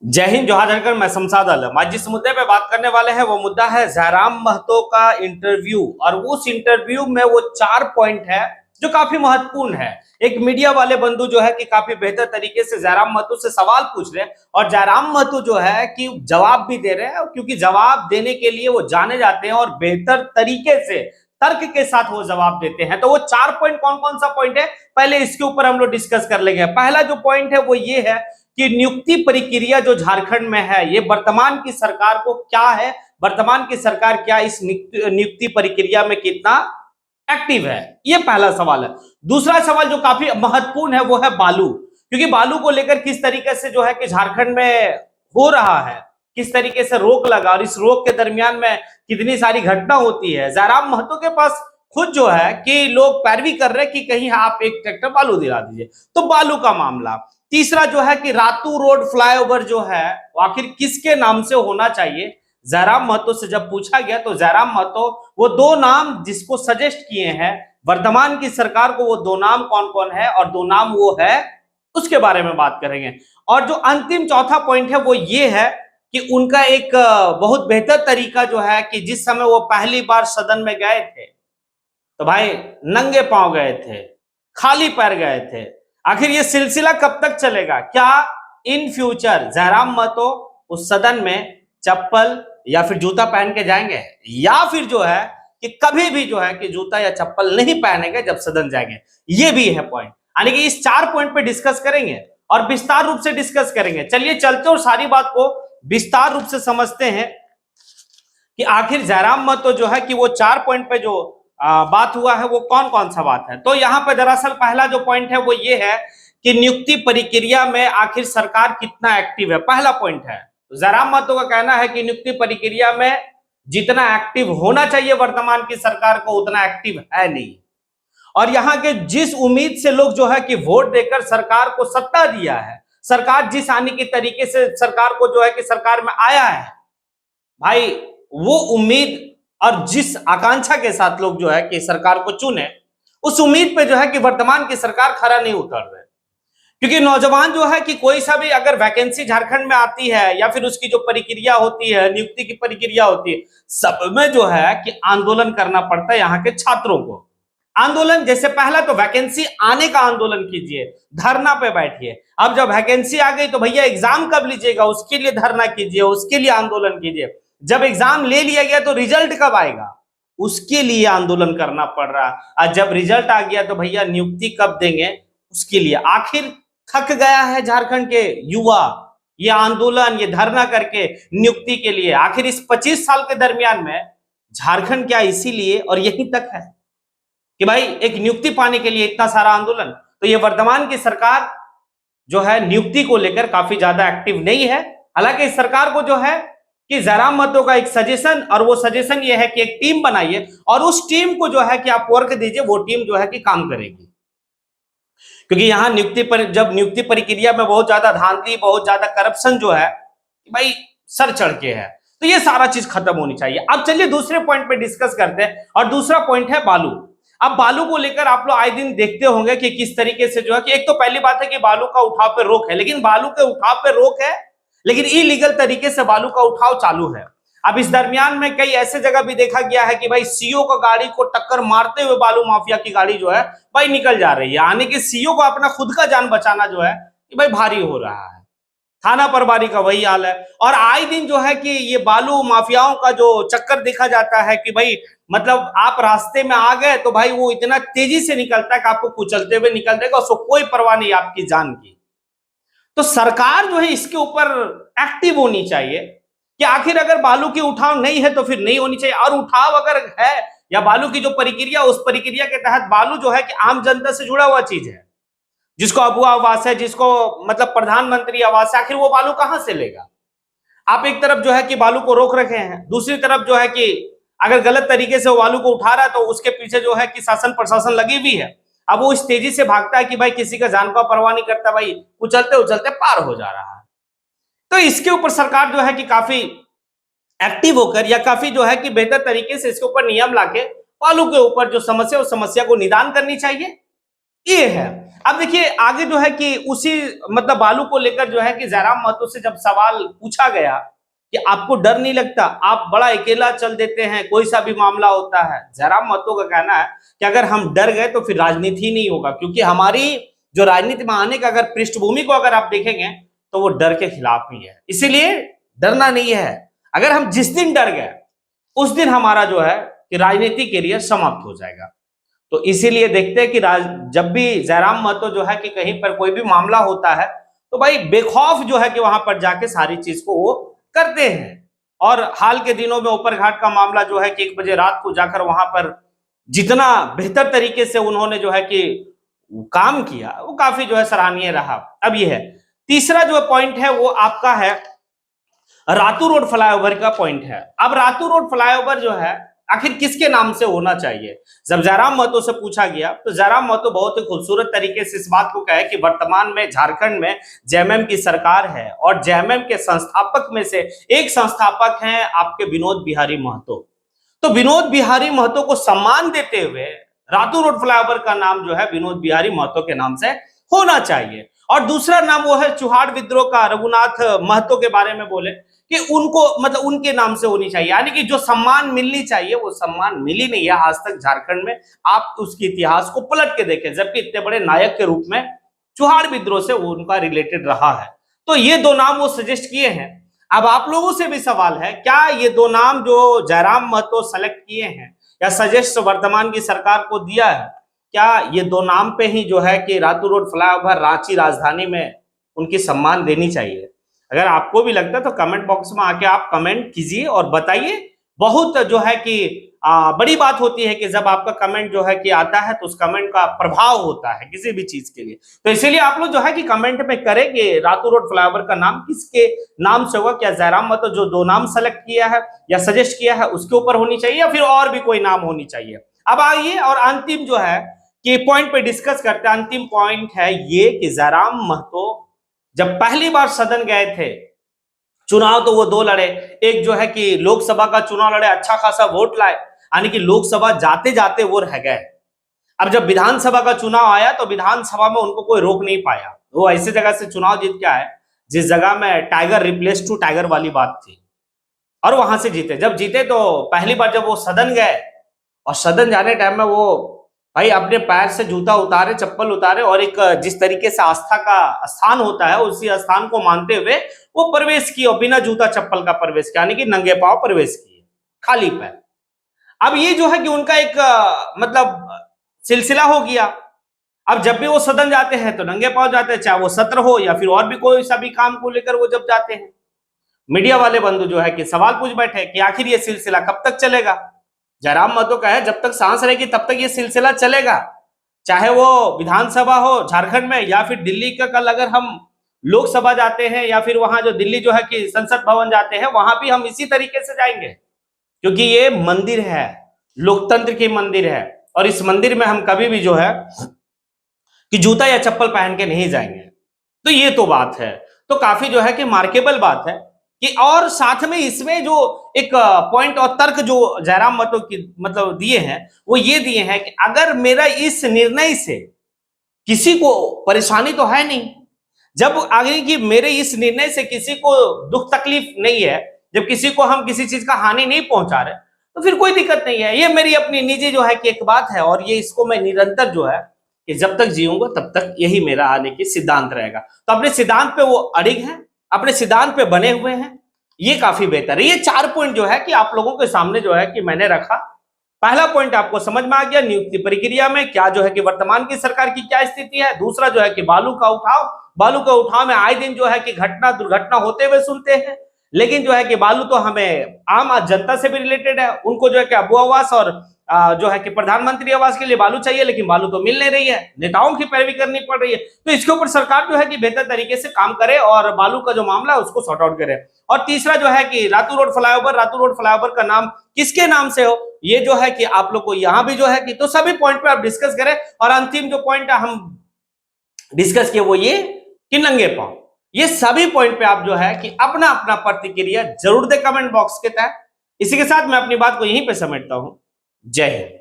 जय हिंद, जोहार जानकर मैं शमशाद आलम। आज जिस मुद्दे पे बात करने वाले हैं वो मुद्दा है जयराम महतो का इंटरव्यू। और उस इंटरव्यू में वो 4 पॉइंट है जो काफी महत्वपूर्ण है। एक मीडिया वाले बंधु जो है कि काफी बेहतर तरीके से जयराम महतो से सवाल पूछ रहे हैं और जयराम महतो जो है कि जवाब भी दे रहे हैं, क्योंकि जवाब देने के लिए वो जाने जाते हैं और बेहतर तरीके से तर्क के साथ वो जवाब देते हैं। तो वो 4 पॉइंट कौन कौन सा पॉइंट है, पहले इसके ऊपर हम लोग डिस्कस कर लेंगे। पहला जो पॉइंट है वो ये है कि नियुक्ति प्रक्रिया जो झारखंड में है, ये वर्तमान की सरकार को क्या है, वर्तमान की सरकार क्या इस नियुक्ति प्रक्रिया में कितना एक्टिव है, ये पहला सवाल है। दूसरा सवाल जो काफी महत्वपूर्ण है वो है बालू, क्योंकि बालू को लेकर किस तरीके से जो है कि झारखंड में हो रहा है, किस तरीके से रोक लगा और इस रोक के दरमियान में कितनी सारी घटना होती है। जयराम महतो के पास खुद जो है कि लोग पैरवी कर रहे हैं कि कहीं आप एक ट्रैक्टर बालू दिला दीजिए, तो बालू का मामला। तीसरा जो है कि रातू रोड फ्लाईओवर जो है वो आखिर किसके नाम से होना चाहिए, जयराम महतो से जब पूछा गया तो जयराम महतो वो 2 नाम जिसको सजेस्ट किए हैं वर्तमान की सरकार को, वो 2 नाम कौन कौन है और 2 नाम वो है उसके बारे में बात करेंगे। और जो अंतिम चौथा पॉइंट है वो ये है कि उनका एक बहुत बेहतर तरीका जो है कि जिस समय वो पहली बार सदन में गए थे तो भाई नंगे पांव गए थे, खाली पैर गए थे। आखिर ये सिलसिला कब तक चलेगा? क्या इन फ्यूचर जयराम महतो उस सदन में चप्पल या फिर जूता पहन के जाएंगे, या फिर जो है कि कभी भी जो है कि जूता या चप्पल नहीं पहनेंगे जब सदन जाएंगे? ये भी है पॉइंट। यानी कि इस 4 पॉइंट पे डिस्कस करेंगे और विस्तार रूप से डिस्कस करेंगे। चलिए चलते और सारी बात को विस्तार रूप से समझते हैं कि आखिर जयराम महतो जो है कि वो 4 पॉइंट पे जो बात हुआ है वो कौन कौन सा बात है। तो यहाँ पे दरअसल पहला जो पॉइंट है वो ये है कि नियुक्ति प्रक्रिया में आखिर सरकार कितना एक्टिव है, पहला पॉइंट है। जयराम महतो का कहना है कि नियुक्ति प्रक्रिया में जितना एक्टिव होना चाहिए वर्तमान की सरकार को उतना एक्टिव है नहीं। और यहाँ के जिस उम्मीद से लोग जो है कि वोट देकर सरकार को सत्ता दिया है, सरकार जिस आने की तरीके से सरकार को जो है कि सरकार में आया है, भाई वो उम्मीद और जिस आकांक्षा के साथ लोग जो है कि सरकार को चुने, उस उम्मीद पे जो है कि वर्तमान की सरकार खरा नहीं उतर रहे। क्योंकि नौजवान जो है कि कोई सा भी अगर वैकेंसी झारखंड में आती है या फिर उसकी जो प्रक्रिया होती है, नियुक्ति की प्रक्रिया होती है, सब में जो है कि आंदोलन करना पड़ता है यहाँ के छात्रों को। आंदोलन जैसे पहला तो वैकेंसी आने का आंदोलन कीजिए, धरना पे बैठिए। अब जब वैकेंसी आ गई तो भैया एग्जाम कब लीजिएगा, उसके लिए धरना कीजिए, उसके लिए आंदोलन कीजिए। जब एग्जाम ले लिया गया तो रिजल्ट कब आएगा, उसके लिए आंदोलन करना पड़ रहा। और जब रिजल्ट आ गया तो भैया नियुक्ति कब देंगे, उसके लिए। आखिर थक गया है झारखंड के युवा ये आंदोलन, ये धरना करके नियुक्ति के लिए। आखिर इस 25 साल के दरमियान में झारखंड क्या इसीलिए और यहीं तक है कि भाई एक नियुक्ति पाने के लिए इतना सारा आंदोलन? तो ये वर्तमान की सरकार जो है नियुक्ति को लेकर काफी ज्यादा एक्टिव नहीं है। हालांकि इस सरकार को जो है कि जयराम महतो का एक सजेशन, और वो सजेशन ये है कि एक टीम बनाइए और उस टीम को जो है कि आप वर्क दीजिए, वो टीम जो है कि काम करेगी। क्योंकि यहाँ जब नियुक्ति प्रक्रिया में बहुत ज्यादा धांधली, बहुत ज्यादा करप्शन जो है भाई सर चढ़ के है, तो ये सारा चीज खत्म होनी चाहिए। अब चलिए दूसरे पॉइंट पे डिस्कस करते हैं, और दूसरा पॉइंट है बालू। अब बालू को लेकर आप लोग आए दिन देखते होंगे कि किस तरीके से जो है कि एक तो पहली बात है कि बालू का उठाव पे रोक है, लेकिन बालू के उठाव पे रोक है लेकिन इलीगल तरीके से बालू का उठाव चालू है। अब इस दरमियान में कई ऐसे जगह भी देखा गया है कि भाई सीओ का गाड़ी को टक्कर मारते हुए बालू माफिया की गाड़ी जो है भाई निकल जा रही है। यानी कि सीओ को अपना खुद का जान बचाना जो है कि भाई भारी हो रहा है। थाना प्रभारी का वही हाल है। और आए दिन जो है कि ये बालू माफियाओं का जो चक्कर देखा जाता है कि भाई मतलब आप रास्ते में आ गए तो भाई वो इतना तेजी से निकलता है कि आपको कुचलते हुए निकल देगा, उसको कोई परवाह नहीं आपकी जान की। तो सरकार जो है इसके ऊपर एक्टिव होनी चाहिए कि आखिर अगर बालू की उठाव नहीं है तो फिर नहीं होनी चाहिए, और उठाव अगर है या बालू की जो प्रक्रिया, उस प्रक्रिया के तहत बालू जो है कि आम जनता से जुड़ा हुआ चीज है, जिसको अबुआ आवास है, जिसको मतलब प्रधानमंत्री आवास है, आखिर वो बालू कहां से लेगा? आप एक तरफ जो है कि बालू को रोक रखे हैं, दूसरी तरफ जो है कि अगर गलत तरीके से वो बालू को उठा रहा है तो उसके पीछे जो है कि शासन प्रशासन लगी हुई है। अब वो इस तेजी से भागता है कि भाई किसी का जान का परवाह नहीं करता, भाई उछलते उछलते पार हो जा रहा है। तो इसके ऊपर सरकार जो है कि काफी एक्टिव होकर या काफी जो है कि बेहतर तरीके से इसके ऊपर नियम लाके बालू के ऊपर जो समस्या, उस समस्या को निदान करनी चाहिए, ये है। अब देखिए आगे जो है कि उसी मतलब बालू को लेकर जो है कि जयराम महतो से जब सवाल पूछा गया कि आपको डर नहीं लगता, आप बड़ा अकेला चल देते हैं, कोई सा भी मामला होता है, जयराम महतो का कहना है कि अगर हम डर गए तो फिर राजनीति ही नहीं होगा, क्योंकि हमारी जो राजनीति में आने का अगर पृष्ठभूमि को अगर आप देखेंगे तो वो डर के खिलाफ ही है, इसीलिए डरना नहीं है। अगर हम जिस दिन डर गए उस दिन हमारा जो है कि राजनीति कैरियर समाप्त हो जाएगा। तो इसीलिए देखते हैं कि जब भी जयराम महतो जो है कि कहीं पर कोई भी मामला होता है तो भाई बेखौफ जो है कि वहां पर जाके सारी चीज को वो करते हैं। और हाल के दिनों में ऊपर घाट का मामला जो है कि 1 बजे रात को जाकर वहां पर जितना बेहतर तरीके से उन्होंने जो है कि काम किया वो काफी जो है सराहनीय रहा। अब ये है तीसरा जो पॉइंट है वो आपका है रातू रोड फ्लाईओवर का पॉइंट है। अब रातू रोड फ्लाईओवर जो है आखिर किसके नाम से होना चाहिए, जब जयराम महतो से पूछा गया तो जयराम महतो बहुत ही खूबसूरत तरीके से इस बात को कहे कि वर्तमान में झारखंड में जेएमएम की सरकार है और जेएमएम के संस्थापक में से एक संस्थापक हैं आपके विनोद बिहारी महतो। तो विनोद बिहारी महतो को सम्मान देते हुए रातू रोड फ्लाईओवर का नाम जो है विनोद बिहारी महतो के नाम से होना चाहिए। और दूसरा नाम वो है चुहाड़ विद्रोह का रघुनाथ महतो के बारे में बोले कि उनको मतलब उनके नाम से होनी चाहिए, यानी कि जो सम्मान मिलनी चाहिए वो सम्मान मिली नहीं है आज तक झारखंड में। आप उसके इतिहास को पलट के देखें, जबकि इतने बड़े नायक के रूप में चुहाड़ विद्रोह से वो उनका रिलेटेड रहा है। तो ये 2 नाम वो सजेस्ट किए हैं। अब आप लोगों से भी सवाल है, क्या ये 2 नाम जो जयराम महतो सेलेक्ट किए हैं या सजेस्ट वर्तमान की सरकार को दिया है, क्या ये 2 नाम पे ही जो है कि रातू रोड फ्लाईओवर रांची राजधानी में उनकी सम्मान देनी चाहिए? अगर आपको भी लगता है तो कमेंट बॉक्स में आके आप कमेंट कीजिए और बताइए। बहुत जो है कि बड़ी बात होती है कि जब आपका कमेंट जो है कि आता है तो उस कमेंट का प्रभाव होता है किसी भी चीज के लिए। तो इसीलिए आप लोग जो है कि कमेंट में करें कि रातू रोड फ्लाईओवर का नाम किसके नाम से होगा, क्या जयराम महतो जो 2 नाम सेलेक्ट किया है या सजेस्ट किया है उसके ऊपर होनी चाहिए या फिर और भी कोई नाम होनी चाहिए। अब आइए और अंतिम जो है कि पॉइंट पे डिस्कस करते हैं। अंतिम पॉइंट है ये कि जयराम महतो जब पहली बार सदन गए थे, चुनाव तो वो 2 लड़े, एक जो है कि लोकसभा का चुनाव लड़े, अच्छा खासा वोट लाए, यानी कि लोकसभा जाते जाते वो रह गए। अब जब विधानसभा का चुनाव आया तो विधानसभा में उनको कोई रोक नहीं पाया, वो ऐसी जगह से चुनाव जीत के आए जिस जगह में टाइगर रिप्लेस टू टाइगर वाली बात थी, और वहां से जीते। जब जीते तो पहली बार जब वो सदन गए और सदन जाने टाइम में वो भाई अपने पैर से जूता उतारे, चप्पल उतारे और एक जिस तरीके से आस्था का स्थान होता है उसी स्थान को मानते हुए वो प्रवेश किए और बिना जूता चप्पल का प्रवेश किया, यानी कि नंगे पांव प्रवेश किए, खाली पैर। अब ये जो है कि उनका एक मतलब सिलसिला हो गया। अब जब भी वो सदन जाते हैं तो नंगे पांव जाते हैं, चाहे वो सत्र हो या फिर और भी कोई सा भी काम को लेकर वो जब जाते हैं। मीडिया वाले बंधु जो है कि सवाल पूछ बैठे कि आखिर ये सिलसिला कब तक चलेगा। जयराम महतो का है जब तक सांस रहेगी तब तक ये सिलसिला चलेगा, चाहे वो विधानसभा हो झारखंड में या फिर दिल्ली का कल अगर हम लोकसभा जाते हैं या फिर वहां जो दिल्ली जो है कि संसद भवन जाते हैं वहां भी हम इसी तरीके से जाएंगे, क्योंकि ये मंदिर है, लोकतंत्र की मंदिर है और इस मंदिर में हम कभी भी जो है कि जूता या चप्पल पहन के नहीं जाएंगे। तो ये तो बात है, तो काफी जो है कि मार्केबल बात है कि और साथ में इसमें जो एक पॉइंट और तर्क जो जयराम महतो की मतलब दिए हैं वो ये दिए हैं कि अगर मेरा इस निर्णय से किसी को परेशानी तो है नहीं, जब आगे की मेरे इस निर्णय से किसी को दुख तकलीफ नहीं है, जब किसी को हम किसी चीज का हानि नहीं पहुंचा रहे तो फिर कोई दिक्कत नहीं है। ये मेरी अपनी निजी जो है कि एक बात है और ये इसको मैं निरंतर जो है कि जब तक जीऊंगा तब तक यही मेरा आने की सिद्धांत रहेगा। तो अपने सिद्धांत पे वो अड़िग हैं, अपने सिद्धांत पे बने हुए हैं, ये काफी बेहतर है। ये 4 पॉइंट जो है कि आप लोगों के सामने जो है कि मैंने रखा। पहला पॉइंट आपको समझ में आ गया, नियुक्ति प्रक्रिया में क्या जो है कि वर्तमान की सरकार की क्या स्थिति है। दूसरा जो है कि बालू का उठाव में आए दिन जो है कि घटना दुर्घटना होते हुए सुनते हैं, लेकिन जो है कि बालू तो हमें आम जनता से भी रिलेटेड है, उनको जो है कि अबू आवास और जो है कि प्रधानमंत्री आवास के लिए बालू चाहिए लेकिन बालू तो मिल नहीं रही है, नेताओं की पैरवी करनी पड़ रही है। तो इसके ऊपर सरकार जो है कि बेहतर तरीके से काम करे और बालू का जो मामला है उसको सॉर्ट आउट करे। और तीसरा जो है कि रातू रोड फ्लाईओवर का नाम किसके नाम से हो, ये जो है कि आप लोग को यहाँ भी जो है कि तो सभी पॉइंट पे आप डिस्कस करें। और अंतिम जो पॉइंट हम डिस्कस किए वो ये कि नंगे पांव, ये सभी पॉइंट पे आप जो है कि अपना अपना प्रतिक्रिया जरूर दे कमेंट बॉक्स के तहत। इसी के साथ मैं अपनी बात को यहीं पे समेटता हूं। जय हिंद।